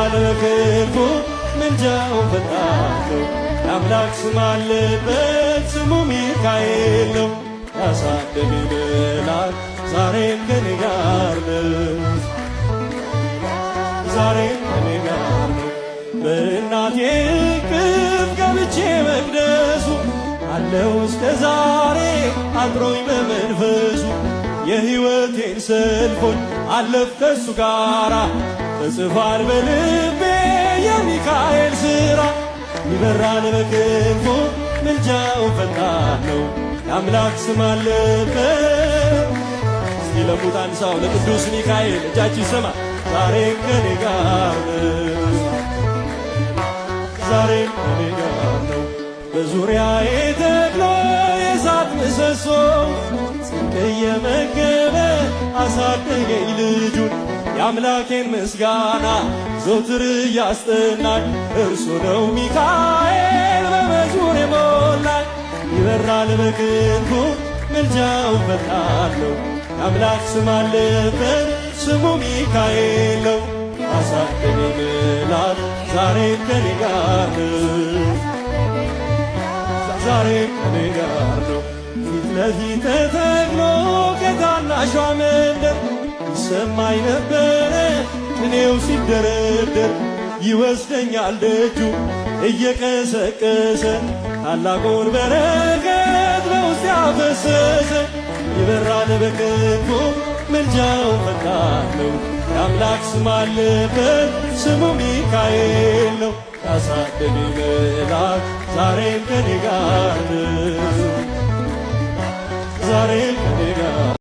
ይበራል በክንፉ ምልጃው ፈጣን ነው። የአምላክ ስም አለበት ስሙ ሚካኤል ነው። ያሳደገኝ መልአክ ዛሬም ከኔ ጋር ነው። ዛሬም ከኔ ጋር ነው። በእናቴ እቅፍ ገብቼ መቅደሱ አለው እስከ ዛሬ አድሮኝ በመንፈሱ የሕይወቴን ሰልፎች አለፍ ከሱ ጋራ ተጽፏል በልቤ የሚካኤል ሥራ። ይበራል በክንፉ ምልጃው ፈጣን ነው። የአምላክ ስም አለበት። እስቲ ለሙታን ሰው ለቅዱስ ሚካኤል እጃችሁ ይሰማ። ዛሬም ከኔ ጋር ነው። ዛሬም ከኔ ጋር ነው። በዙሪያዬ ተክሎ የእሳት ምሰሶ ጽድቅ እየመገበ አሳደገኝ ልጁን። የአምላኬን ምስጋና ዘውትር እያስጠናኝ እርሱ ነው ሚካኤል በመዝሙር የሞላኝ። ይበራል በክንፉ ምልጃው ፈጣን ነው። የአምላክ ስም አለበት ስሙ ሚካኤል ነው። አሳደገኝ መልአክ ዛሬም ከኔ ጋር ነው። ዛሬም ከኔ ጋር ነው። ፊት ለፊት ተተክሎ ከታናሿ መንደር ይሰማኝ ነበረ ቅኔው ሲደረደር። ይወስደኛል ደጁ እየቀሰቀሰ ታላቁን በረከት በውስጥ ያፈሰሰ። ይበራል በክንፉ ምልጃው ፈጣን ነው። የአምላክ ስም አለበት ስሙ ሚካኤል ነው። ያሳደገኝ መልአክ ዛሬም ከኔ ጋር ነው። ዛሬም ከኔ ጋር